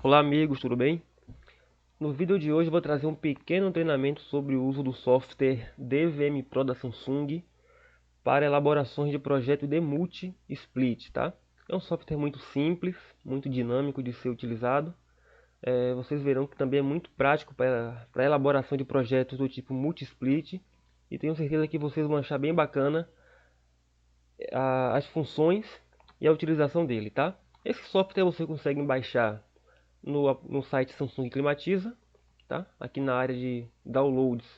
Olá amigos, tudo bem? No vídeo de hoje vou trazer um pequeno treinamento sobre o uso do software DVM Pro da Samsung para elaborações de projeto de multi-split, tá? É um software muito simples, muito dinâmico de ser utilizado. Vocês verão que também é muito prático para a elaboração de projetos do tipo multi-split e tenho certeza que vocês vão achar bem bacana as funções e a utilização dele, tá? Esse software você consegue baixar no site Samsung Climatiza, tá? Aqui na área de downloads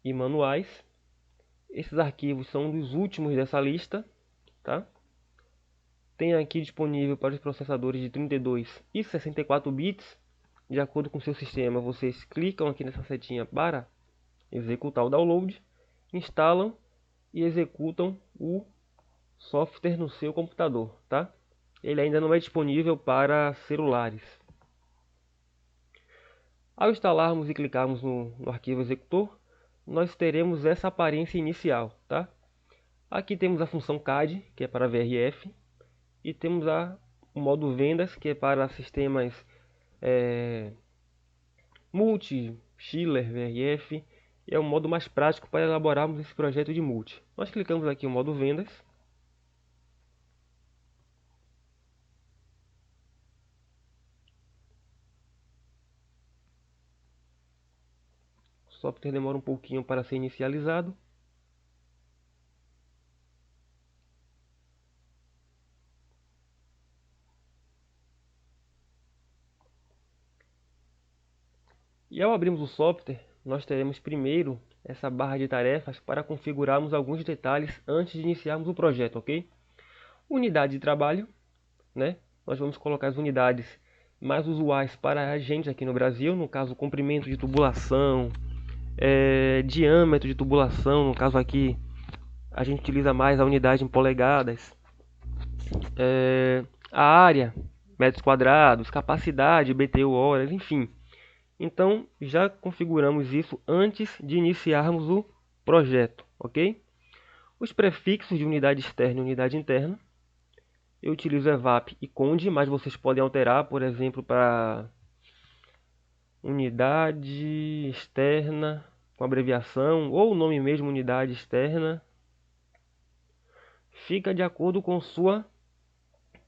e manuais. Esses arquivos são dos últimos dessa lista, tá? Tem aqui disponível para os processadores de 32 e 64 bits. De acordo com o seu sistema, vocês clicam aqui nessa setinha para executar o download, instalam e executam o software no seu computador, tá? Ele ainda não é disponível para celulares. Ao instalarmos e clicarmos no arquivo executor, nós teremos essa aparência inicial, tá? Aqui temos a função CAD, que é para VRF, e temos o modo vendas, que é para sistemas multi, chiller, VRF, e é o modo mais prático para elaborarmos esse projeto de multi. Nós clicamos aqui no modo vendas. O software demora um pouquinho para ser inicializado. E ao abrirmos o software, nós teremos primeiro essa barra de tarefas para configurarmos alguns detalhes antes de iniciarmos o projeto, ok? Unidade de trabalho, né? Nós vamos colocar as unidades mais usuais para a gente aqui no Brasil, no caso comprimento de tubulação, diâmetro de tubulação, no caso aqui a gente utiliza mais a unidade em polegadas, a área, metros quadrados, capacidade, BTU horas, enfim. Então já configuramos isso antes de iniciarmos o projeto, ok? Os prefixos de unidade externa e unidade interna, eu utilizo evap e conde, mas vocês podem alterar, por exemplo, para unidade externa com abreviação ou o nome mesmo unidade externa. Fica de acordo com sua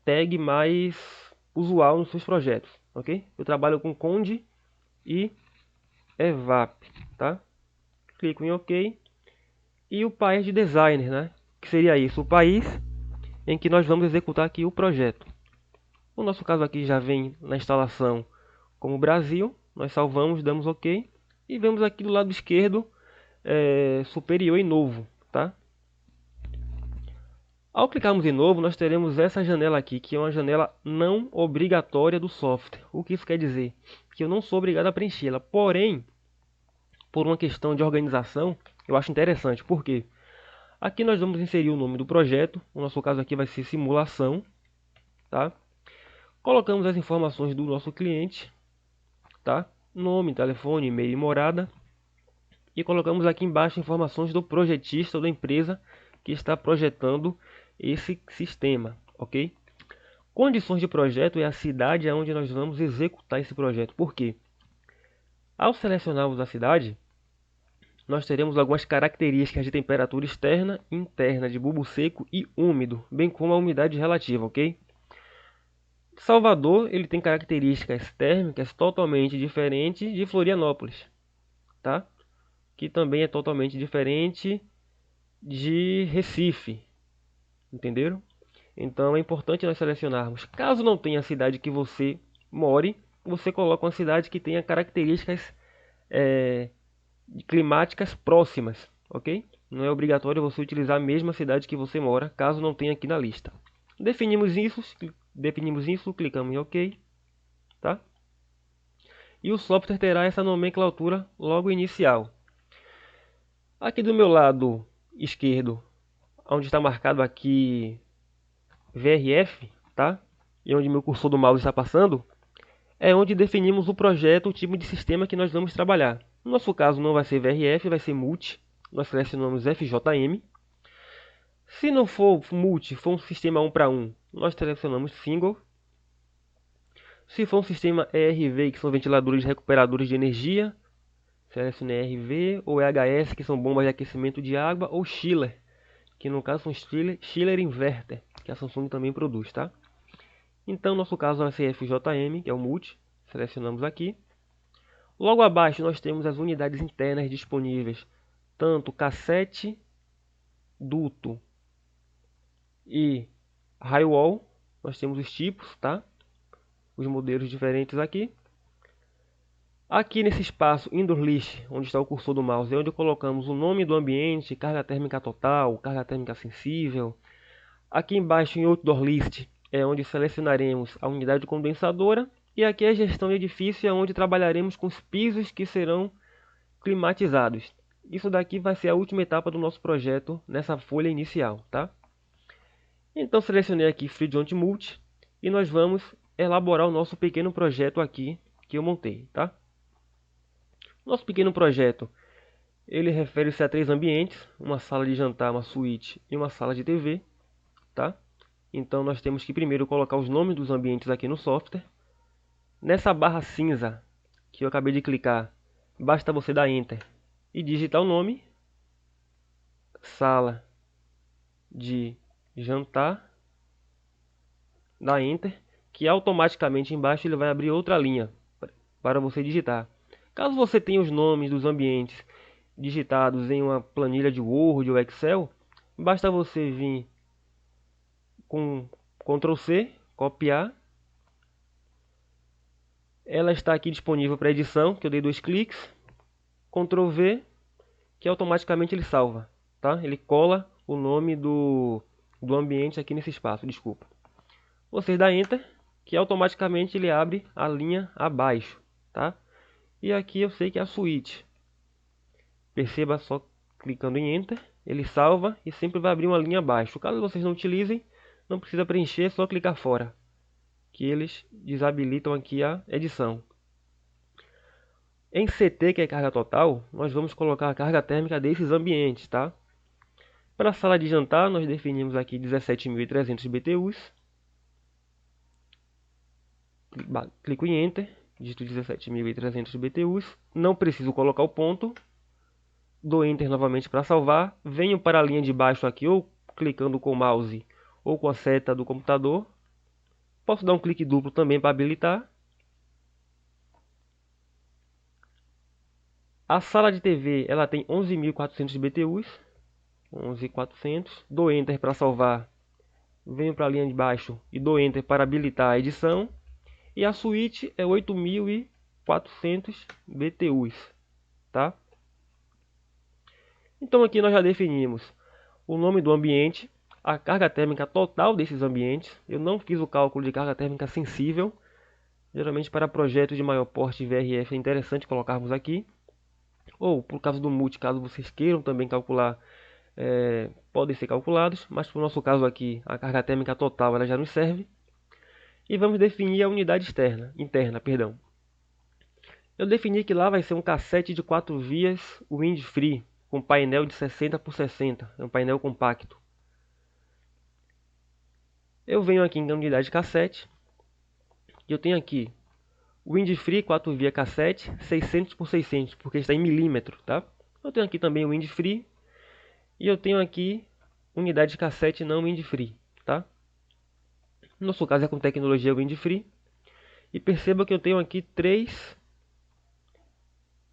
tag mais usual nos seus projetos, ok? Eu trabalho com conde e evap, tá? Clico em OK. E o país de designer, né? Que seria isso, o país em que nós vamos executar aqui o projeto. O nosso caso aqui já vem na instalação como Brasil. Nós salvamos, damos OK e vemos aqui do lado esquerdo superior em novo, tá? Ao clicarmos em novo, nós teremos essa janela aqui, que é uma janela não obrigatória do software. O que isso quer dizer? Que eu não sou obrigado a preenchê-la. Porém, por uma questão de organização, eu acho interessante. Por quê? Aqui nós vamos inserir o nome do projeto. No nosso caso aqui vai ser simulação, tá? Colocamos as informações do nosso cliente, tá? Nome, telefone, e-mail e morada. E colocamos aqui embaixo informações do projetista ou da empresa que está projetando esse sistema, ok? Condições de projeto é a cidade onde nós vamos executar esse projeto. Por quê? Ao selecionarmos a cidade, nós teremos algumas características de temperatura externa e interna, de bulbo seco e úmido, bem como a umidade relativa, ok? Salvador, ele tem características térmicas totalmente diferentes de Florianópolis, tá? Que também é totalmente diferente de Recife, entenderam? Então é importante nós selecionarmos. Caso não tenha a cidade que você more, você coloca uma cidade que tenha características climáticas próximas, ok? Não é obrigatório você utilizar a mesma cidade que você mora, caso não tenha aqui na lista. Definimos isso, clicamos em OK, tá? E o software terá essa nomenclatura logo inicial. Aqui do meu lado esquerdo, onde está marcado aqui VRF, tá? E onde meu cursor do mouse está passando, é onde definimos o projeto, o tipo de sistema que nós vamos trabalhar. No nosso caso não vai ser VRF, vai ser multi. Nós selecionamos FJM. Se não for multi, for um sistema 1 para 1, nós selecionamos single. Se for um sistema ERV, que são ventiladores recuperadores de energia, selecione ERV, ou EHS, que são bombas de aquecimento de água, ou chiller, que no caso são chiller inverter, que a Samsung também produz, tá? Então, no nosso caso é o CFJM, que é o multi, selecionamos aqui. Logo abaixo nós temos as unidades internas disponíveis, tanto cassete, duto e highwall. Nós temos os tipos, tá? Os modelos diferentes aqui. Aqui nesse espaço Indoor List, onde está o cursor do mouse, é onde colocamos o nome do ambiente, carga térmica total, carga térmica sensível. Aqui embaixo em Outdoor List é onde selecionaremos a unidade condensadora. E aqui é a gestão de edifício, é onde trabalharemos com os pisos que serão climatizados. Isso daqui vai ser a última etapa do nosso projeto nessa folha inicial, tá? Então selecionei aqui FreeDont Multi e nós vamos elaborar o nosso pequeno projeto aqui que eu montei, tá? Nosso pequeno projeto, ele refere-se a 3 ambientes, uma sala de jantar, uma suíte e uma sala de TV, tá? Então nós temos que primeiro colocar os nomes dos ambientes aqui no software. Nessa barra cinza que eu acabei de clicar, basta você dar Enter e digitar o nome, sala de jantar, dá Enter, que automaticamente embaixo ele vai abrir outra linha para você digitar. Caso você tenha os nomes dos ambientes digitados em uma planilha de Word ou Excel, basta você vir com Ctrl C, copiar. Ela está aqui disponível para edição, que eu dei 2 cliques. Ctrl V, que automaticamente ele salva, tá? Ele cola o nome do ambiente aqui nesse espaço, desculpa. Você dá Enter, que automaticamente ele abre a linha abaixo, tá? E aqui eu sei que é a suíte. Perceba só clicando em Enter, ele salva e sempre vai abrir uma linha abaixo. Caso vocês não utilizem, não precisa preencher, é só clicar fora, que eles desabilitam aqui a edição. Em CT, que é carga total, nós vamos colocar a carga térmica desses ambientes, tá? Para a sala de jantar, nós definimos aqui 17.300 BTUs. Clico em Enter, digito 17.300 BTUs. Não preciso colocar o ponto. Dou Enter novamente para salvar. Venho para a linha de baixo aqui, ou clicando com o mouse ou com a seta do computador. Posso dar um clique duplo também para habilitar. A sala de TV ela tem 11.400 BTUs. 11.400. Dou Enter para salvar. Venho para a linha de baixo e dou Enter para habilitar a edição. E a suíte é 8.400 BTUs, tá? Então aqui nós já definimos o nome do ambiente, a carga térmica total desses ambientes. Eu não fiz o cálculo de carga térmica sensível. Geralmente para projetos de maior porte VRF é interessante colocarmos aqui. Ou por causa do multi, caso vocês queiram também calcular, podem ser calculados. Mas para o nosso caso aqui, a carga térmica total ela já nos serve. E vamos definir a unidade interna. Eu defini que lá vai ser um cassete de 4 vias Wind-Free, com painel de 60 por 60, é um painel compacto. Eu venho aqui em unidade cassete, e eu tenho aqui Wind-Free 4 via cassete, 600 por 600, porque está em milímetro, tá? Eu tenho aqui também o Wind-Free, e eu tenho aqui unidade de cassete não Wind-Free, tá? No nosso caso é com tecnologia Wind-Free. E perceba que eu tenho aqui 3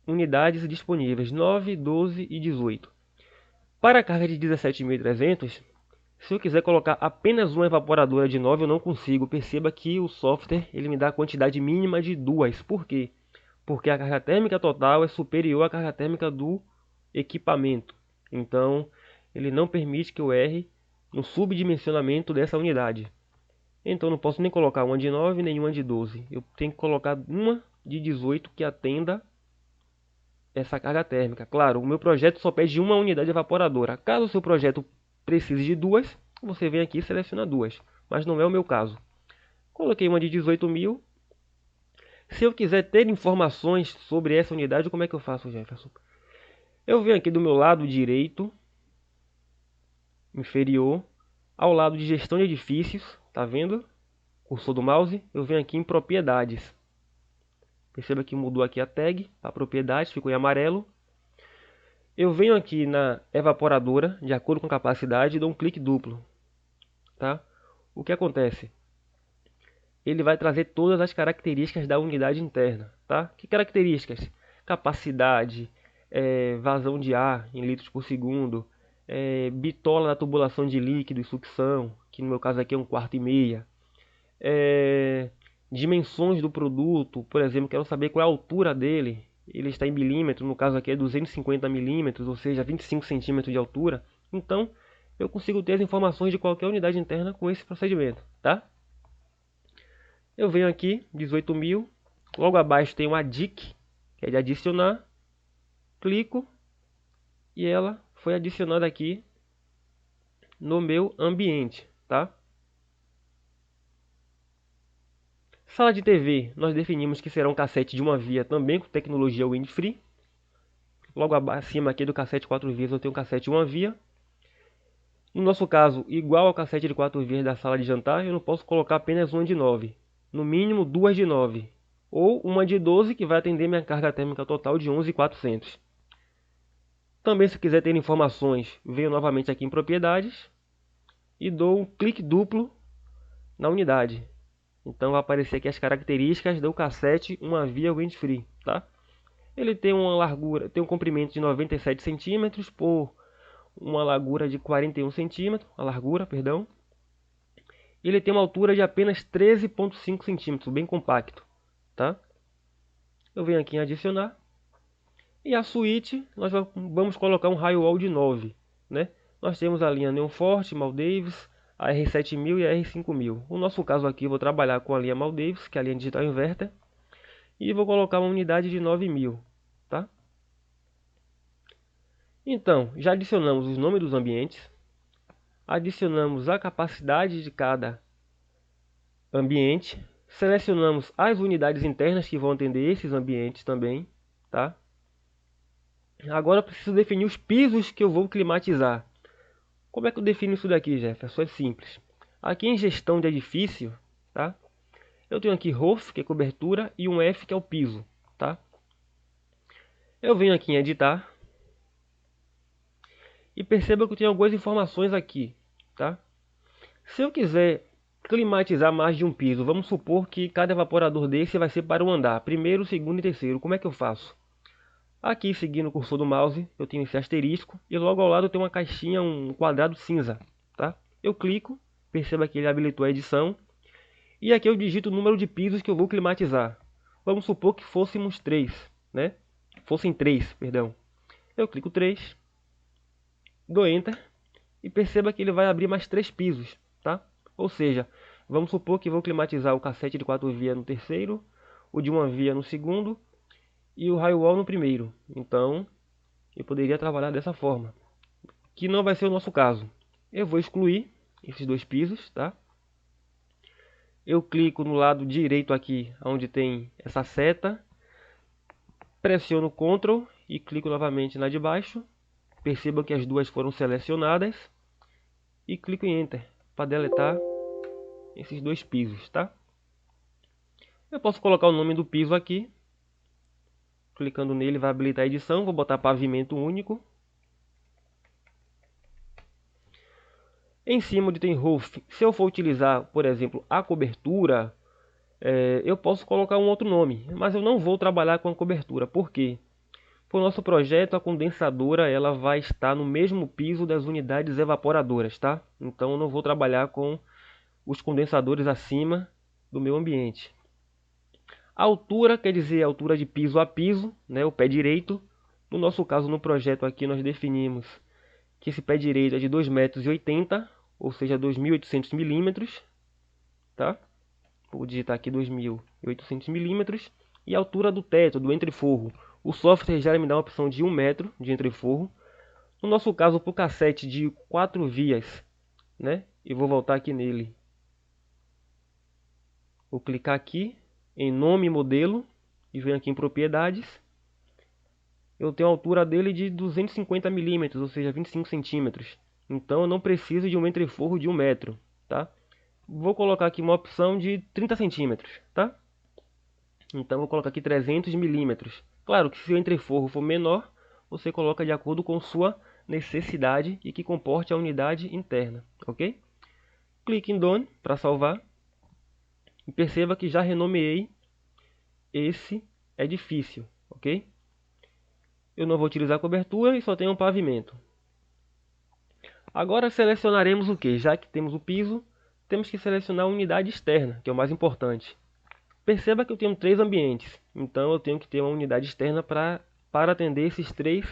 unidades disponíveis, 9, 12 e 18. Para a carga de 17.300, se eu quiser colocar apenas uma evaporadora de 9, eu não consigo. Perceba que o software ele me dá a quantidade mínima de 2. Por quê? Porque a carga térmica total é superior à carga térmica do equipamento. Então, ele não permite que eu erre no subdimensionamento dessa unidade. Então não posso nem colocar uma de 9 nem uma de 12. Eu tenho que colocar uma de 18 que atenda essa carga térmica. Claro, o meu projeto só pede uma unidade evaporadora. Caso o seu projeto precise de 2, você vem aqui e seleciona 2. Mas não é o meu caso. Coloquei uma de 18.000. Se eu quiser ter informações sobre essa unidade, como é que eu faço, Jefferson? Eu venho aqui do meu lado direito, inferior, ao lado de gestão de edifícios, tá vendo? cursor do mouse, eu venho aqui em propriedades. Perceba que mudou aqui a tag para propriedades, ficou em amarelo. Eu venho aqui na evaporadora, de acordo com a capacidade, e dou um clique duplo. Tá? O que acontece? Ele vai trazer todas as características da unidade interna. Tá? Que características? Capacidade, vazão de ar em litros por segundo, bitola da tubulação de líquido e sucção, que no meu caso aqui é 1/4 e meia. Dimensões do produto, por exemplo, quero saber qual é a altura dele. Ele está em milímetros, no caso aqui é 250 milímetros, ou seja, 25 centímetros de altura. Então, eu consigo ter as informações de qualquer unidade interna com esse procedimento, tá? Eu venho aqui, 18.000, logo abaixo tem um ADIC, que é de adicionar, clico e ela foi adicionada aqui no meu ambiente, tá? Sala de TV, nós definimos que será um cassete de uma via também com tecnologia Windfree. Logo acima aqui do cassete 4 vias eu tenho um cassete uma via. No nosso caso, igual ao cassete de 4 vias da sala de jantar, eu não posso colocar apenas uma de 9. No mínimo 2 de 9. Ou uma de 12 que vai atender minha carga térmica total de 11.400. Também se quiser ter informações, venho novamente aqui em propriedades e dou um clique duplo na unidade. Então vai aparecer aqui as características do cassete uma via Windfree, tá? Ele tem uma largura, tem um comprimento de 97 centímetros por uma largura de 41 centímetros, a largura, perdão. Ele tem uma altura de apenas 13,5 centímetros, bem compacto, tá? Eu venho aqui em adicionar. E a suíte, nós vamos colocar um raio wall de 9, né? Nós temos a linha Neon Forte, Maldavis, a R7000 e a R5000. No nosso caso aqui, vou trabalhar com a linha Maldavis, que é a linha Digital Inverter, e vou colocar uma unidade de 9.000, tá? Então, já adicionamos os nomes dos ambientes, adicionamos a capacidade de cada ambiente, selecionamos as unidades internas que vão atender esses ambientes também, tá? Agora eu preciso definir os pisos que eu vou climatizar. Como é que eu defino isso daqui, Jefferson? É simples. Aqui em gestão de edifício, tá? Eu tenho aqui roof, que é cobertura, e um F, que é o piso, tá? Eu venho aqui em editar e perceba que eu tenho algumas informações aqui, tá? Se eu quiser climatizar mais de um piso, vamos supor que cada evaporador desse vai ser para um andar, primeiro, segundo e terceiro. Como é que eu faço? Aqui, seguindo o cursor do mouse, eu tenho esse asterisco e logo ao lado tem uma caixinha, um quadrado cinza, tá? Eu clico, perceba que ele habilitou a edição e aqui eu digito o número de pisos que eu vou climatizar. Vamos supor que fôssemos 3, né? Fossem 3, perdão. Eu clico 3, dou Enter e perceba que ele vai abrir mais 3 pisos, tá? Ou seja, vamos supor que vou climatizar o cassete de 4 vias no terceiro, o de uma via no segundo e o raio wall no primeiro. Então, eu poderia trabalhar dessa forma, que não vai ser o nosso caso. Eu vou excluir esses 2 pisos, tá? Eu clico no lado direito aqui, onde tem essa seta, pressiono Ctrl e clico novamente na de baixo. Perceba que as duas foram selecionadas e clico em Enter para deletar esses 2 pisos, tá? Eu posso colocar o nome do piso aqui. Clicando nele vai habilitar a edição, vou botar pavimento único. Em cima de tem roof, se eu for utilizar, por exemplo, a cobertura, eu posso colocar um outro nome, mas eu não vou trabalhar com a cobertura. Por quê? Para o nosso projeto, a condensadora ela vai estar no mesmo piso das unidades evaporadoras, tá? Então eu não vou trabalhar com os condensadores acima do meu ambiente. A altura quer dizer a altura de piso a piso, né, o pé direito. No nosso caso, no projeto aqui, nós definimos que esse pé direito é de 2,80 m, ou seja, 2.800 milímetros, tá? Vou digitar aqui 2.800 milímetros. E a altura do teto, do entreforro. O software já me dá uma opção de 1 metro de entreforro. No nosso caso, para o cassete de 4 vias, né? Eu vou voltar aqui nele. Vou clicar aqui em nome e modelo e venho aqui em propriedades. Eu tenho a altura dele de 250 milímetros, ou seja, 25 centímetros. Então eu não preciso de um entreforro de 1 metro, tá? Vou colocar aqui uma opção de 30 centímetros, tá? Então vou colocar aqui 300 milímetros. Claro que se o entreforro for menor, você coloca de acordo com sua necessidade e que comporte a unidade interna, ok? Clique em Done para salvar. E perceba que já renomeei esse edifício, ok? Eu não vou utilizar cobertura e só tenho um pavimento. Agora selecionaremos o que? Já que temos o piso, temos que selecionar a unidade externa, que é o mais importante. Perceba que eu tenho 3 ambientes, então eu tenho que ter uma unidade externa para atender esses 3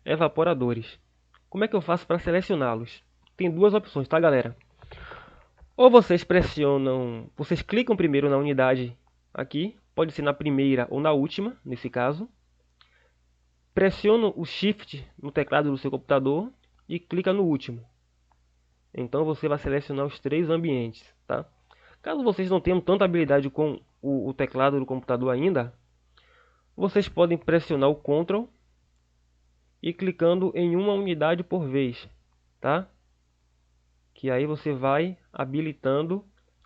evaporadores. Como é que eu faço para selecioná-los? Tem duas opções, tá, galera? Ou vocês pressionam, vocês clicam primeiro na unidade aqui, pode ser na primeira ou na última, nesse caso. Pressiona o Shift no teclado do seu computador e clica no último. Então você vai selecionar os 3 ambientes, tá? Caso vocês não tenham tanta habilidade com o teclado do computador ainda, vocês podem pressionar o Ctrl e clicando em uma unidade por vez, tá? Que aí você vai habilitando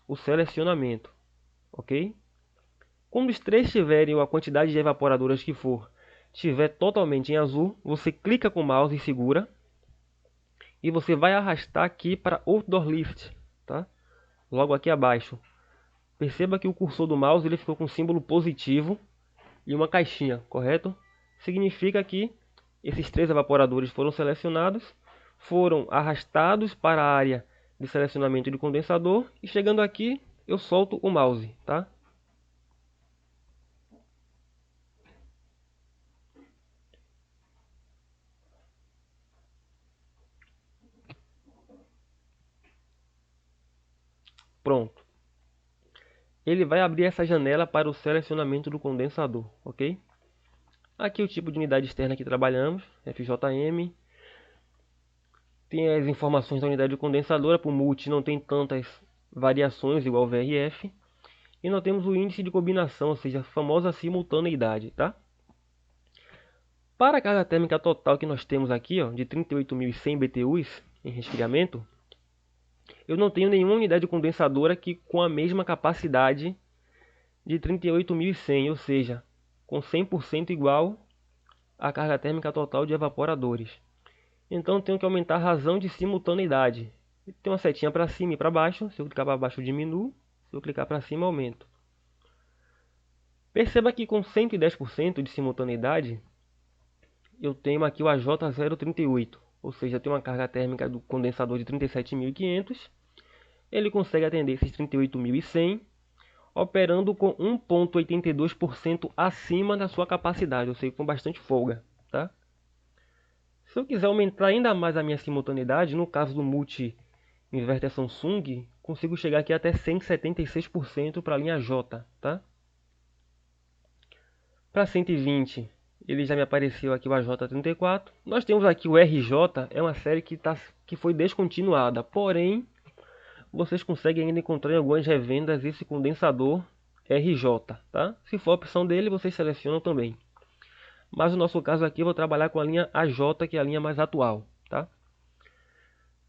o selecionamento, ok? Quando os 3 tiverem a quantidade de evaporadoras que for, estiver totalmente em azul, você clica com o mouse e segura. E você vai arrastar aqui para Outdoor List, tá? Logo aqui abaixo. Perceba que o cursor do mouse ele ficou com um símbolo positivo e uma caixinha, correto? Significa que esses 3 evaporadores foram selecionados, foram arrastados para a área de selecionamento de condensador e chegando aqui eu solto o mouse, tá? Pronto. Ele vai abrir essa janela para o selecionamento do condensador, ok? Aqui o tipo de unidade externa que trabalhamos, FJM. Tem as informações da unidade condensadora, para o multi não tem tantas variações igual ao VRF. E nós temos o índice de combinação, ou seja, a famosa simultaneidade, tá? Para a carga térmica total que nós temos aqui, ó, de 38.100 BTUs em resfriamento, eu não tenho nenhuma unidade condensadora que com a mesma capacidade de 38.100, ou seja, com 100% igual à carga térmica total de evaporadores. Então tenho que aumentar a razão de simultaneidade. Tem uma setinha para cima e para baixo. Se eu clicar para baixo, eu diminuo. Se eu clicar para cima, eu aumento. Perceba que com 110% de simultaneidade, eu tenho aqui o AJ038. Ou seja, eu tenho uma carga térmica do condensador de 37.500. Ele consegue atender esses 38.100, operando com 1,82% acima da sua capacidade. Ou seja, com bastante folga, tá? Se eu quiser aumentar ainda mais a minha simultaneidade, no caso do multi inverter Samsung, consigo chegar aqui até 176% para a linha J, tá? Para 120, ele já me apareceu aqui o AJ34. Nós temos aqui o RJ, é uma série que foi descontinuada, porém, vocês conseguem ainda encontrar em algumas revendas esse condensador RJ, tá? Se for a opção dele, vocês selecionam também. Mas no nosso caso aqui, eu vou trabalhar com a linha AJ, que é a linha mais atual, tá?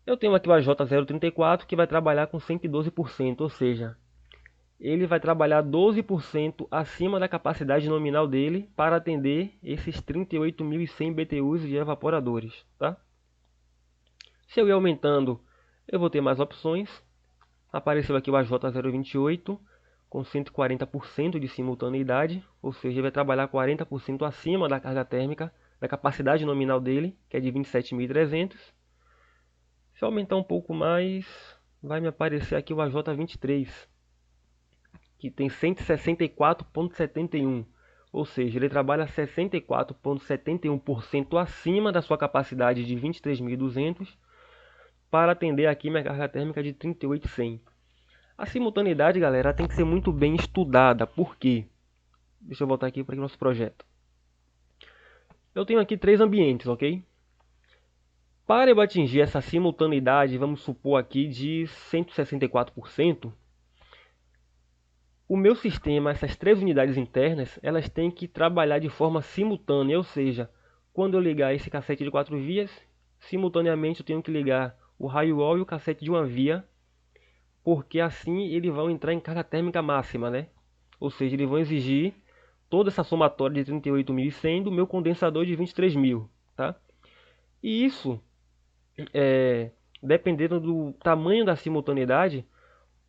Eu tenho aqui o AJ034 que vai trabalhar com 112%, ou seja, ele vai trabalhar 12% acima da capacidade nominal dele para atender esses 38.100 BTUs de evaporadores, tá? Se eu ir aumentando, eu vou ter mais opções. Apareceu aqui o AJ028 com 140% de simultaneidade, ou seja, ele vai trabalhar 40% acima da carga térmica, da capacidade nominal dele, que é de 27.300. Se eu aumentar um pouco mais, vai me aparecer aqui o AJ23, que tem 164,71, ou seja, ele trabalha 64,71% acima da sua capacidade de 23.200 para atender aqui minha carga térmica de 38.100. A simultaneidade, galera, tem que ser muito bem estudada. Por quê? Deixa eu voltar aqui para o nosso projeto. Eu tenho aqui 3 ambientes, ok? Para eu atingir essa simultaneidade, vamos supor aqui de 164%, o meu sistema, essas 3 unidades internas, elas têm que trabalhar de forma simultânea, ou seja, quando eu ligar esse cassete de 4 vias, simultaneamente eu tenho que ligar o raio wall e o cassete de uma via porque assim eles vão entrar em carga térmica máxima, né? Ou seja, eles vão exigir toda essa somatória de 38.100 do meu condensador de 23.000, tá? E isso, dependendo do tamanho da simultaneidade,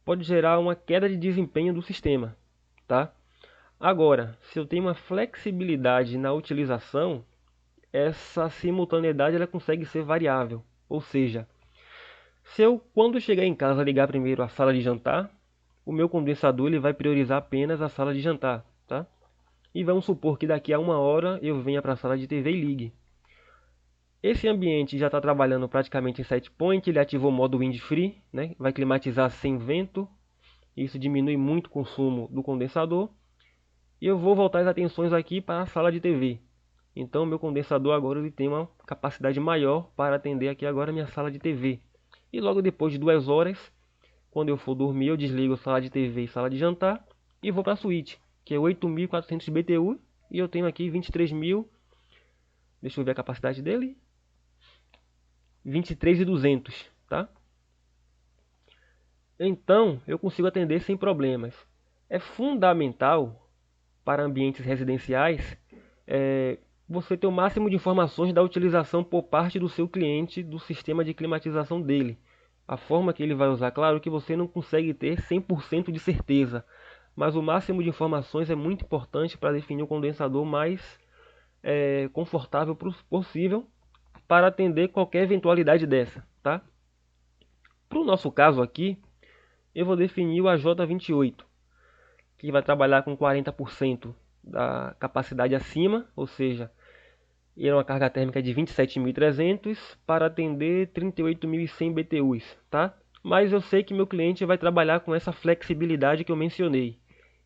pode gerar uma queda de desempenho do sistema, tá? Agora, se eu tenho uma flexibilidade na utilização, essa simultaneidade ela consegue ser variável. Ou seja, se eu, quando chegar em casa, ligar primeiro a sala de jantar, o meu condensador ele vai priorizar apenas a sala de jantar, tá? E vamos supor que daqui a 1 hora eu venha para a sala de TV e ligue. Esse ambiente já está trabalhando praticamente em set point, ele ativou o modo wind free, né? Vai climatizar sem vento, isso diminui muito o consumo do condensador. E eu vou voltar as atenções aqui para a sala de TV. Então meu condensador agora ele tem uma capacidade maior para atender aqui agora a minha sala de TV. E logo depois de 2 horas, quando eu for dormir, eu desligo a sala de TV e sala de jantar e vou para a suíte, que é 8.400 BTU e eu tenho aqui 23.000. Deixa eu ver a capacidade dele. 23.200, tá? Então, eu consigo atender sem problemas. É fundamental para ambientes residenciais você ter o máximo de informações da utilização por parte do seu cliente do sistema de climatização dele. A forma que ele vai usar, claro que você não consegue ter 100% de certeza, mas o máximo de informações é muito importante para definir o condensador mais confortável possível para atender qualquer eventualidade dessa, tá? Para o nosso caso aqui, eu vou definir o AJ28, que vai trabalhar com 40% da capacidade acima, ou seja, ele é uma carga térmica de 27.300 para atender 38.100 BTUs, tá? Mas eu sei que meu cliente vai trabalhar com essa flexibilidade que eu mencionei,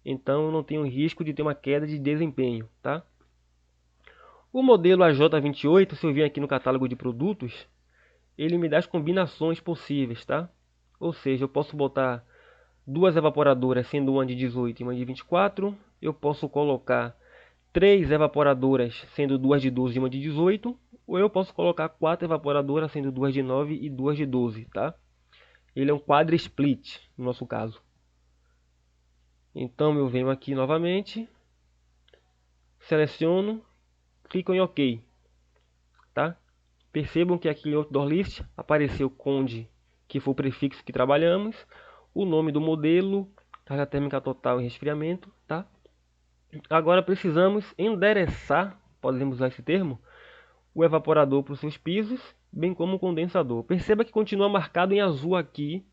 então eu não tenho risco de ter uma queda de desempenho, tá? O modelo AJ28, se eu vir aqui no catálogo de produtos, ele me dá as combinações possíveis, tá? Ou seja, eu posso botar duas evaporadoras, sendo uma de 18 e uma de 24. Eu posso colocar três evaporadoras, sendo duas de 12 e uma de 18. Ou eu posso colocar quatro evaporadoras, sendo duas de 9 e duas de 12, tá? Ele é um quadra split, no nosso caso. Então eu venho aqui novamente, seleciono, clico em OK, tá? Percebam que aqui em Outdoor List apareceu Conde, que foi o prefixo que trabalhamos, o nome do modelo, carga térmica total e resfriamento, tá? Agora precisamos endereçar, podemos usar esse termo, o evaporador para os seus pisos, bem como o condensador. Perceba que continua marcado em azul aqui,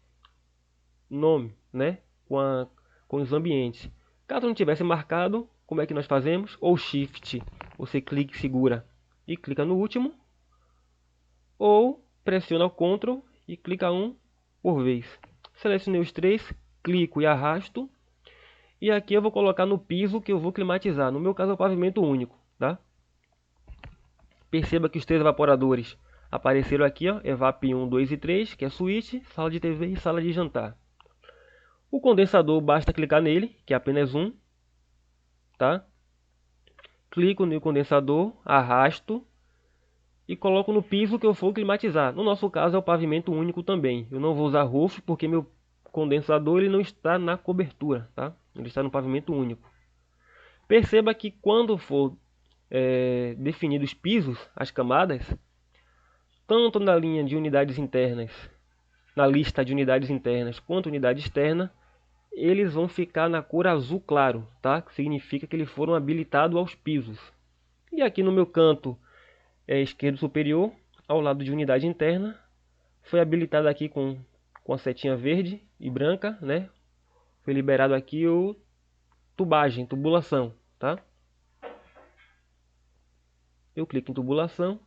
nome, né? Com os ambientes. Caso não tivesse marcado, como é que nós fazemos? Ou Shift, você clica e segura e clica no último, ou pressiona o Ctrl e clica um por vez. Selecionei os três, clico e arrasto. E aqui eu vou colocar no piso que eu vou climatizar. No meu caso é o pavimento único, tá? Perceba que os três evaporadores apareceram aqui, ó, Evap 1, 2 e 3, que é suíte, sala de TV e sala de jantar. O condensador, basta clicar nele, que é apenas um, tá? Clico no condensador, arrasto e coloco no piso que eu for climatizar. No nosso caso é o pavimento único também. Eu não vou usar roof porque meu condensador ele não está na cobertura, tá? Ele está no pavimento único. Perceba que quando for definidos os pisos, as camadas, tanto na linha de unidades internas, na lista de unidades internas, quanto unidade externa, eles vão ficar na cor azul claro, tá? Que significa que eles foram habilitados aos pisos. E aqui no meu canto esquerdo superior, ao lado de unidade interna, foi habilitado aqui com a setinha verde e branca, né? Foi liberado aqui o tubulação, tá? Eu clico em tubulação.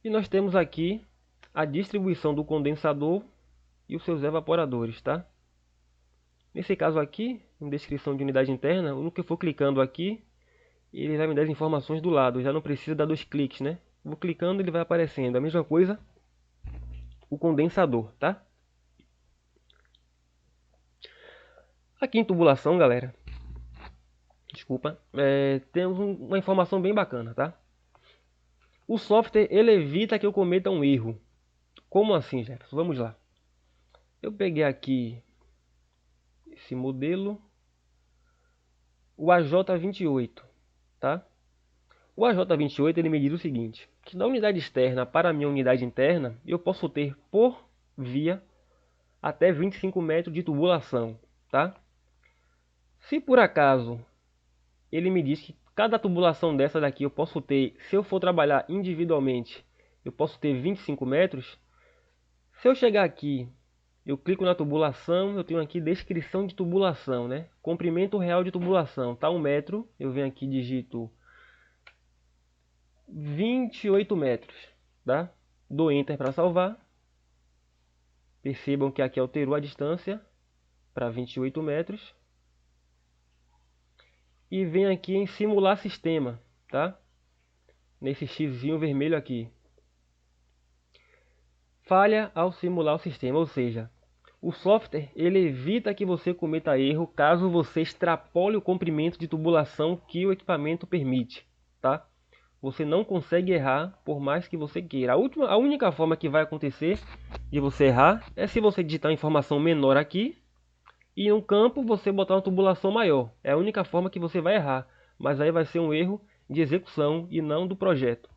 E nós temos aqui a distribuição do condensador e os seus evaporadores, tá? Nesse caso aqui, em descrição de unidade interna, no que eu for clicando aqui, ele vai me dar as informações do lado. Já não precisa dar dois cliques, né? Vou clicando, ele vai aparecendo. A mesma coisa, o condensador, tá? Aqui em tubulação, galera, desculpa, temos uma informação bem bacana, tá? O software ele evita que eu cometa um erro. Como assim, Jefferson? Vamos lá. Eu peguei aqui esse modelo, o AJ28, tá? O AJ28 ele me diz o seguinte, que da unidade externa para a minha unidade interna, eu posso ter por via até 25 metros de tubulação, tá? Se por acaso ele me diz que cada tubulação dessa daqui eu posso ter, se eu for trabalhar individualmente, eu posso ter 25 metros. Se eu chegar aqui, eu clico na tubulação, eu tenho aqui descrição de tubulação, né? Comprimento real de tubulação, tá 1 metro, eu venho aqui e digito 28 metros, tá? Dou Enter para salvar. Percebam que aqui alterou a distância para 28 metros. E venho aqui em simular sistema, tá? Nesse xizinho vermelho aqui. Falha ao simular o sistema, ou seja, o software ele evita que você cometa erro caso você extrapole o comprimento de tubulação que o equipamento permite, tá? Você não consegue errar por mais que você queira. A única forma que vai acontecer de você errar é se você digitar uma informação menor aqui e no campo você botar uma tubulação maior. É a única forma que você vai errar, mas aí vai ser um erro de execução e não do projeto.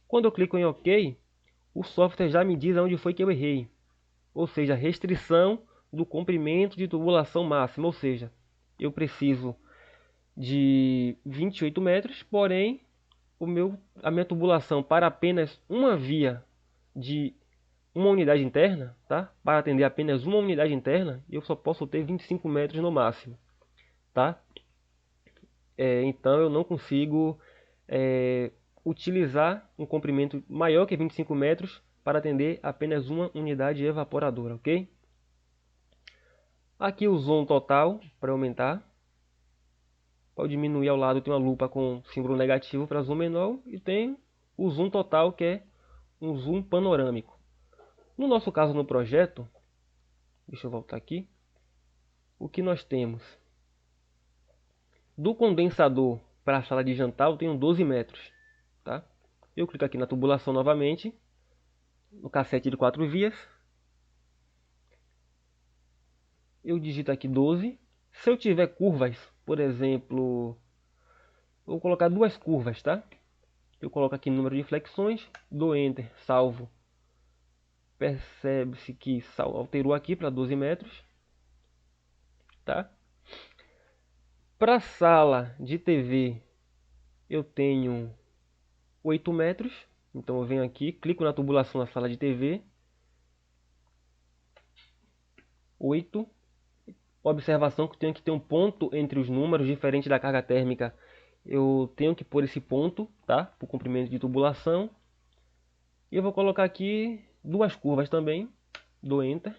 Quando eu clico em OK, o software já me diz onde foi que eu errei. Ou seja, restrição do comprimento de tubulação máxima. Ou seja, eu preciso de 28 metros, porém a minha tubulação para apenas uma via de uma unidade interna, tá? Para atender apenas uma unidade interna, eu só posso ter 25 metros no máximo, tá? Então eu não consigo utilizar um comprimento maior que 25 metros para atender apenas uma unidade evaporadora, ok? Aqui o zoom total para aumentar. Para diminuir ao lado tem uma lupa com símbolo negativo para zoom menor e tem o zoom total que é um zoom panorâmico. No nosso caso no projeto, deixa eu voltar aqui, o que nós temos? Do condensador para a sala de jantar eu tenho 12 metros, tá? Eu clico aqui na tubulação novamente, no cassete de 4 vias, eu digito aqui 12. Se eu tiver curvas, por exemplo, vou colocar duas curvas, tá? Eu coloco aqui número de flexões, dou Enter, salvo. Percebe-se que alterou aqui para 12 metros, tá? Para a sala de TV, eu tenho 8 metros. Então eu venho aqui, clico na tubulação da sala de TV. 8. Observação que tenho que ter um ponto entre os números, diferente da carga térmica. Eu tenho que pôr esse ponto, tá? Para o comprimento de tubulação. E eu vou colocar aqui duas curvas também. Dou Enter.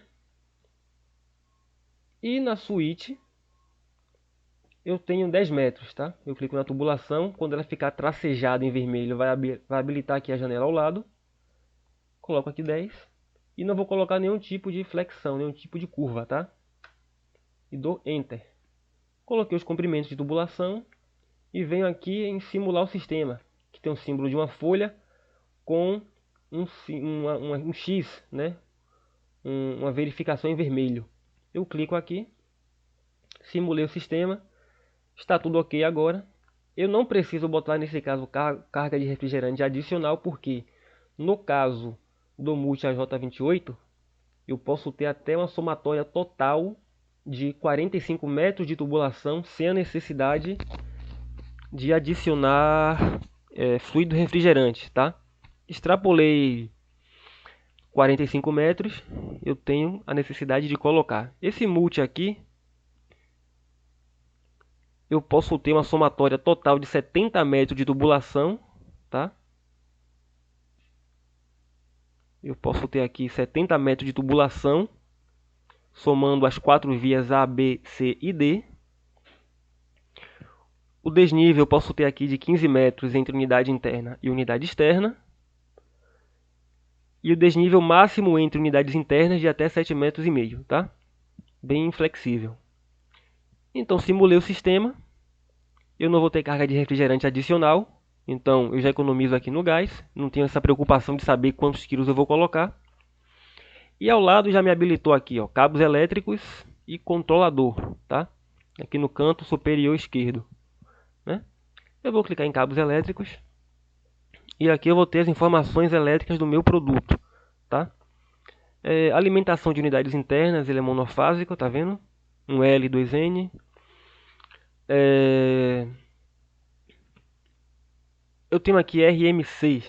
E na suíte eu tenho 10 metros, tá? Eu clico na tubulação. Quando ela ficar tracejada em vermelho, vai habilitar aqui a janela ao lado. Coloco aqui 10. E não vou colocar nenhum tipo de flexão, nenhum tipo de curva, tá? E dou Enter. Coloquei os comprimentos de tubulação e venho aqui em simular o sistema, que tem um símbolo de uma folha com um X, né? Uma verificação em vermelho. Eu clico aqui, simulei o sistema, está tudo ok agora. Eu não preciso botar nesse caso carga de refrigerante adicional, porque no caso do Multi AJ28 eu posso ter até uma somatória total de 45 metros de tubulação sem a necessidade de adicionar fluido refrigerante, tá? Extrapolei 45 metros, eu tenho a necessidade de colocar. Esse multi aqui, eu posso ter uma somatória total de 70 metros de tubulação, tá? Eu posso ter aqui 70 metros de tubulação, somando as 4 vias A, B, C e D. O desnível eu posso ter aqui de 15 metros entre unidade interna e unidade externa. E o desnível máximo entre unidades internas de até 7,5 metros, tá? Bem flexível. Então simulei o sistema. Eu não vou ter carga de refrigerante adicional. Então eu já economizo aqui no gás, não tenho essa preocupação de saber quantos quilos eu vou colocar. E ao lado já me habilitou aqui, ó, cabos elétricos e controlador, tá? Aqui no canto superior esquerdo, né? Eu vou clicar em cabos elétricos e aqui eu vou ter as informações elétricas do meu produto, tá? Alimentação de unidades internas, ele é monofásico, tá vendo? Um L, 2N. Eu tenho aqui RMC,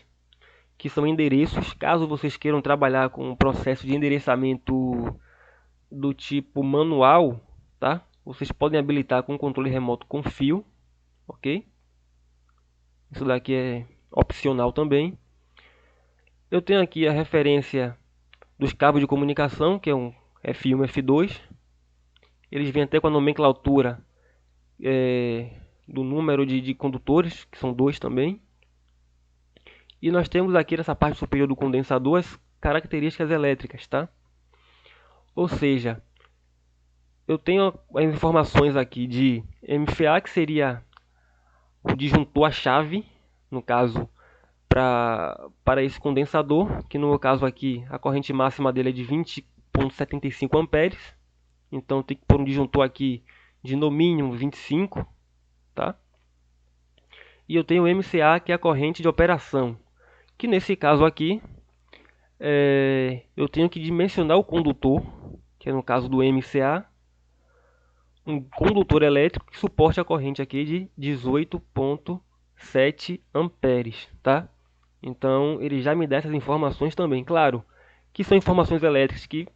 que são endereços, caso vocês queiram trabalhar com um processo de endereçamento do tipo manual, tá? Vocês podem habilitar com controle remoto com fio, ok? Isso daqui é opcional também. Eu tenho aqui a referência dos cabos de comunicação, que é um F1 e F2. Eles vêm até com a nomenclatura do número de condutores, que são 2 também. E nós temos aqui nessa parte superior do condensador as características elétricas, tá? Ou seja, eu tenho as informações aqui de MFA, que seria o disjuntor, a chave, no caso, para esse condensador, que no meu caso aqui a corrente máxima dele é de 20,75 amperes. Então tem que pôr um disjuntor aqui de no mínimo 25, tá? E eu tenho o MCA, que é a corrente de operação, que nesse caso aqui eu tenho que dimensionar o condutor, que é no caso do MCA, um condutor elétrico que suporte a corrente aqui de 18,7 amperes, tá? Então ele já me dá essas informações também. Claro que são informações elétricas que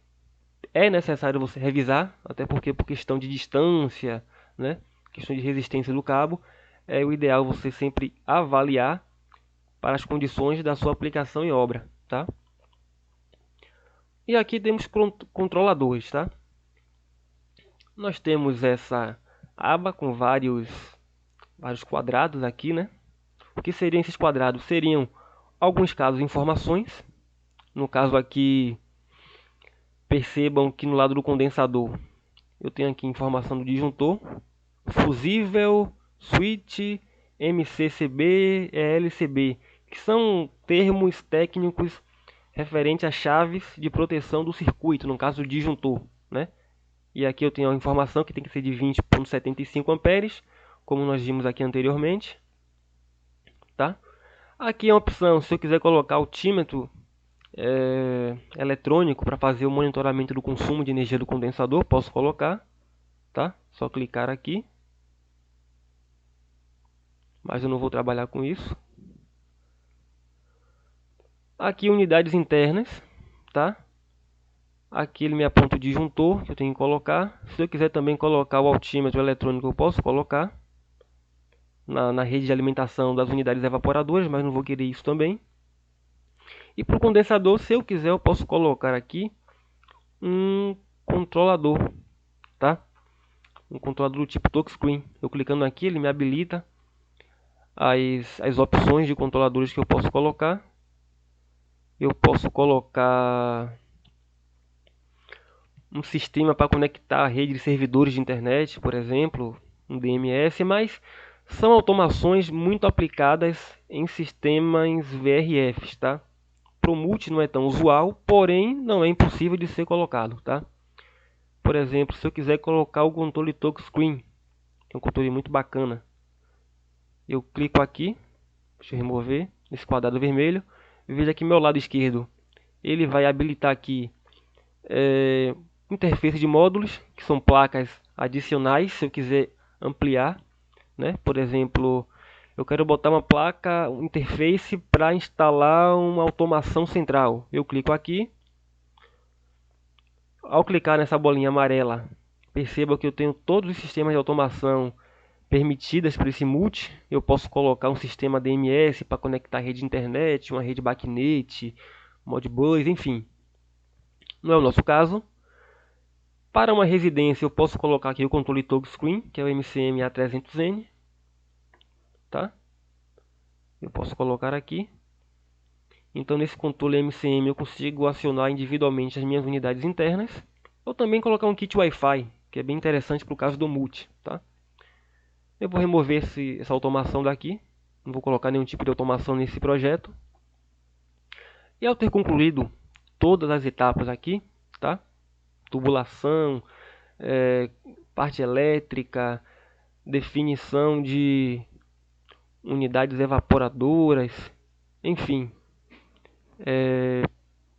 é necessário você revisar, até porque por questão de distância, né? Questão de resistência do cabo, é o ideal você sempre avaliar para as condições da sua aplicação em obra, tá? E aqui temos controladores, tá? Nós temos essa aba com vários quadrados aqui, né? O que seriam esses quadrados? Seriam, alguns casos, informações. No caso aqui, percebam que no lado do condensador eu tenho aqui informação do disjuntor, fusível, switch, MCCB, ELCB, que são termos técnicos referentes a chaves de proteção do circuito, no caso do disjuntor, né? E aqui eu tenho a informação que tem que ser de 20,75 amperes, como nós vimos aqui anteriormente, tá? Aqui é uma opção, se eu quiser colocar altímetro eletrônico para fazer o monitoramento do consumo de energia do condensador, posso colocar, tá? Só clicar aqui. Mas eu não vou trabalhar com isso. Aqui unidades internas, tá? Aqui ele me aponta o disjuntor que eu tenho que colocar. Se eu quiser também colocar o altímetro eletrônico, eu posso colocar na rede de alimentação das unidades evaporadoras, mas não vou querer isso também. E para o condensador, se eu quiser, eu posso colocar aqui um controlador, tá? Um controlador do tipo touchscreen. Eu clicando aqui, ele me habilita as opções de controladores que eu posso colocar. Eu posso colocar um sistema para conectar a rede de servidores de internet, por exemplo, um DMS, mas são automações muito aplicadas em sistemas VRFs, tá? Para o multi não é tão usual, porém não é impossível de ser colocado, tá? Por exemplo, se eu quiser colocar o controle touchscreen, que é um controle muito bacana, eu clico aqui, deixa eu remover esse quadrado vermelho, veja aqui meu lado esquerdo, ele vai habilitar aqui interface de módulos, que são placas adicionais, se eu quiser ampliar, né? Por exemplo, eu quero botar uma placa, um interface para instalar uma automação central. Eu clico aqui. Ao clicar nessa bolinha amarela, perceba que eu tenho todos os sistemas de automação permitidas para esse multi. Eu posso colocar um sistema DMS para conectar a rede de internet, uma rede BACnet, Modbus, enfim. Não é o nosso caso. Para uma residência, eu posso colocar aqui o controle touchscreen, que é o MCM A300N, tá? Eu posso colocar aqui. Então, nesse controle MCM, eu consigo acionar individualmente as minhas unidades internas. Ou também colocar um kit Wi-Fi, que é bem interessante para o caso do multi, tá? Eu vou remover essa automação daqui. Não vou colocar nenhum tipo de automação nesse projeto. E ao ter concluído todas as etapas aqui, tá? Tubulação, parte elétrica, definição de unidades evaporadoras, enfim,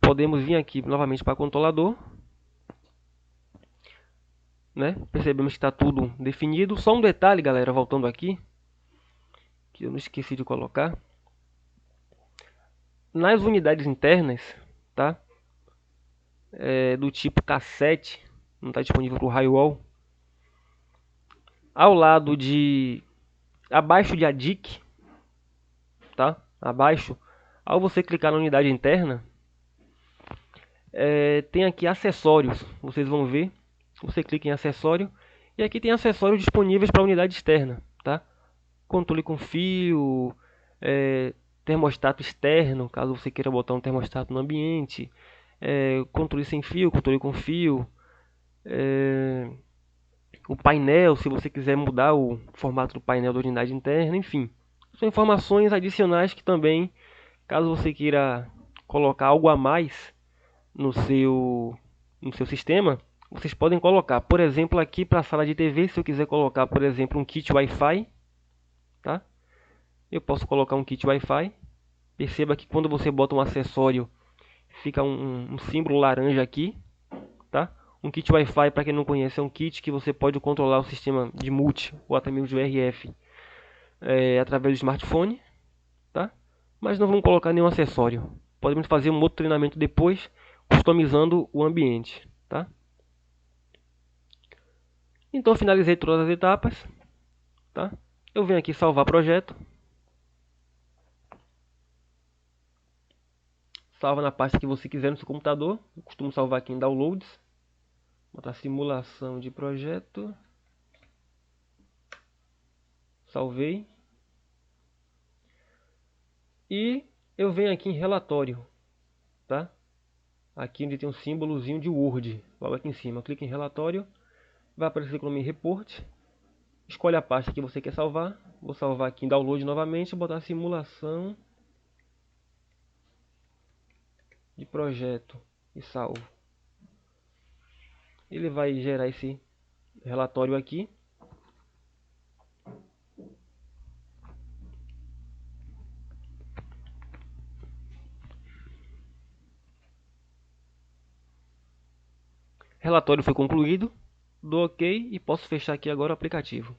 podemos vir aqui novamente para controlador, né? Percebemos que está tudo definido. Só um detalhe, galera, voltando aqui, que eu não esqueci de colocar. Nas unidades internas, tá? Do tipo cassete, não está disponível para o Highwall. Ao lado de, abaixo de ADIC, tá? Abaixo, ao você clicar na unidade interna, tem aqui acessórios. Vocês vão ver. Você clica em acessório e aqui tem acessórios disponíveis para a unidade externa, tá? Controle com fio, termostato externo, caso você queira botar um termostato no ambiente, controle sem fio, controle com fio, o painel, se você quiser mudar o formato do painel da unidade interna, enfim. São informações adicionais que também, caso você queira colocar algo a mais no seu sistema, vocês podem colocar. Por exemplo, aqui para a sala de TV, se eu quiser colocar, por exemplo, um kit Wi-Fi, tá? Eu posso colocar um kit Wi-Fi. Perceba que quando você bota um acessório, fica um símbolo laranja aqui, tá? Um kit Wi-Fi, para quem não conhece, é um kit que você pode controlar o sistema de multi ou até mesmo de VRF através do smartphone, tá? Mas não vamos colocar nenhum acessório. Podemos fazer um outro treinamento depois, customizando o ambiente, tá? Então finalizei todas as etapas, tá? Eu venho aqui salvar projeto. Salva na pasta que você quiser no seu computador. Eu costumo salvar aqui em downloads. Botar simulação de projeto. Salvei. E eu venho aqui em relatório, tá? Aqui onde tem um símbolozinho de Word, logo aqui em cima. Eu clico em relatório, vai aparecer o nome Report. Escolhe a pasta que você quer salvar. Vou salvar aqui em download novamente, botar simulação de projeto e salvo. Ele vai gerar esse relatório aqui. Relatório foi concluído. Dou OK e posso fechar aqui agora o aplicativo,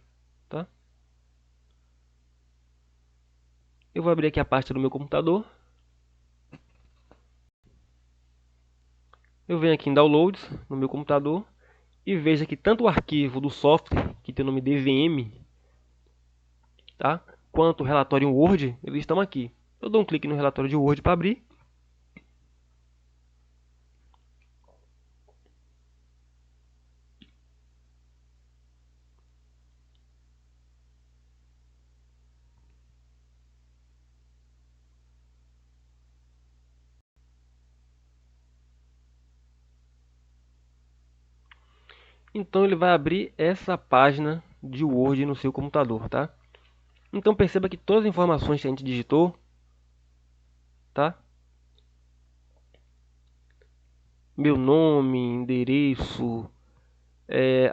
tá? Eu vou abrir aqui a pasta do meu computador. Eu venho aqui em Downloads no meu computador e veja que tanto o arquivo do software, que tem o nome DVM, tá? Quanto o relatório em Word, eles estão aqui. Eu dou um clique no relatório de Word para abrir. Então ele vai abrir essa página de Word no seu computador, tá? Então perceba que todas as informações que a gente digitou, tá? Meu nome, endereço,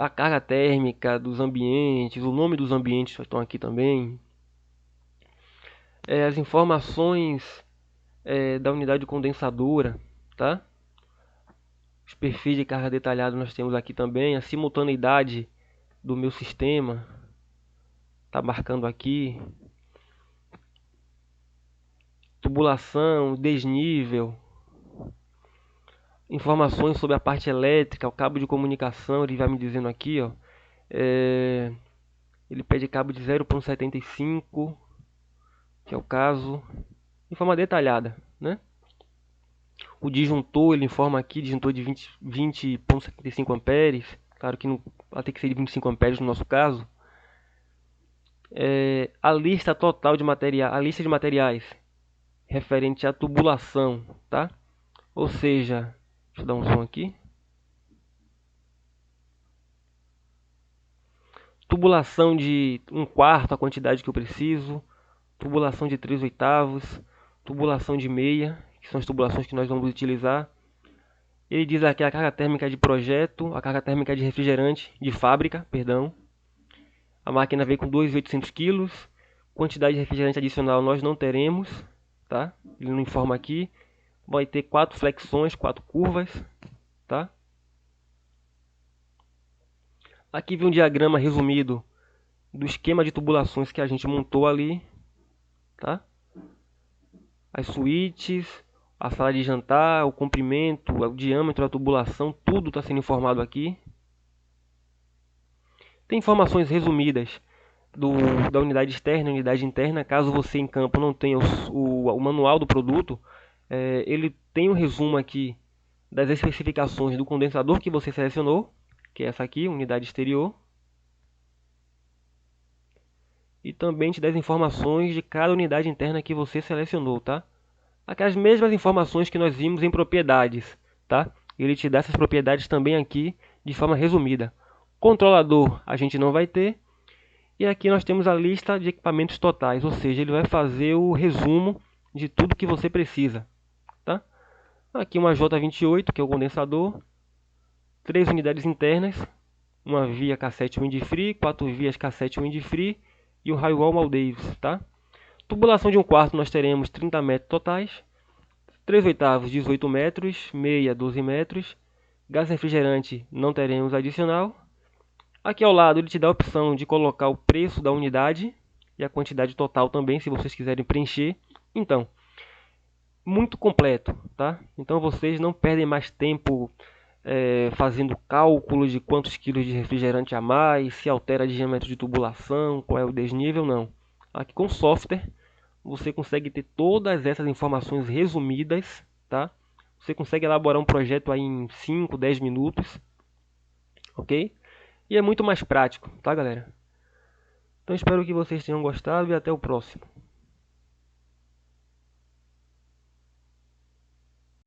a carga térmica dos ambientes, o nome dos ambientes estão aqui também. As informações da unidade condensadora, tá? Os perfis de carga detalhado nós temos aqui também. A simultaneidade do meu sistema tá marcando aqui. Tubulação, desnível. Informações sobre a parte elétrica, o cabo de comunicação, ele vai me dizendo aqui, ó. Ele pede cabo de 0.75, que é o caso, de forma detalhada, né? O disjuntor, ele informa aqui, disjuntor de 20.75 amperes, claro que não vai ter que ser de 25 amperes no nosso caso. A lista total de materiais, a lista de materiais referente à tubulação, tá? Ou seja, deixa eu dar um zoom aqui. Tubulação de 1/4 a quantidade que eu preciso. tubulação de 3/8, tubulação de meia, que são as tubulações que nós vamos utilizar. Ele diz aqui a carga térmica de projeto, a carga térmica de refrigerante, de fábrica, perdão. A máquina veio com 2.800 kg. Quantidade de refrigerante adicional nós não teremos, tá? Ele não informa aqui. Vai ter 4 flexões, 4 curvas, tá? Aqui vem um diagrama resumido do esquema de tubulações que a gente montou ali, tá? As suítes, a sala de jantar, o comprimento, o diâmetro da tubulação, tudo está sendo informado aqui. Tem informações resumidas da unidade externa e unidade interna. Caso você em campo não tenha o manual do produto, ele tem um resumo aqui das especificações do condensador que você selecionou, que é essa aqui, unidade exterior. E também te dá as informações de cada unidade interna que você selecionou, tá? Aquelas mesmas informações que nós vimos em propriedades, tá? Ele te dá essas propriedades também aqui de forma resumida. Controlador a gente não vai ter. E aqui nós temos a lista de equipamentos totais, ou seja, ele vai fazer o resumo de tudo que você precisa, tá? Aqui uma J28, que é o condensador, 3 unidades internas, uma via cassete wind-free, 4 vias cassete wind-free e um raio-wall Maldavis, tá? Tubulação de 1/4 nós teremos 30 metros totais, 3/8 18 metros, meia 12 metros, gás refrigerante não teremos adicional. Aqui ao lado ele te dá a opção de colocar o preço da unidade e a quantidade total também, se vocês quiserem preencher. Então, muito completo, tá? Então vocês não perdem mais tempo fazendo cálculo de quantos quilos de refrigerante a mais, se altera diâmetro de tubulação, qual é o desnível, não. Aqui com o software você consegue ter todas essas informações resumidas, tá? Você consegue elaborar um projeto aí em 5, 10 minutos, ok? E é muito mais prático, tá, galera? Então espero que vocês tenham gostado e até o próximo.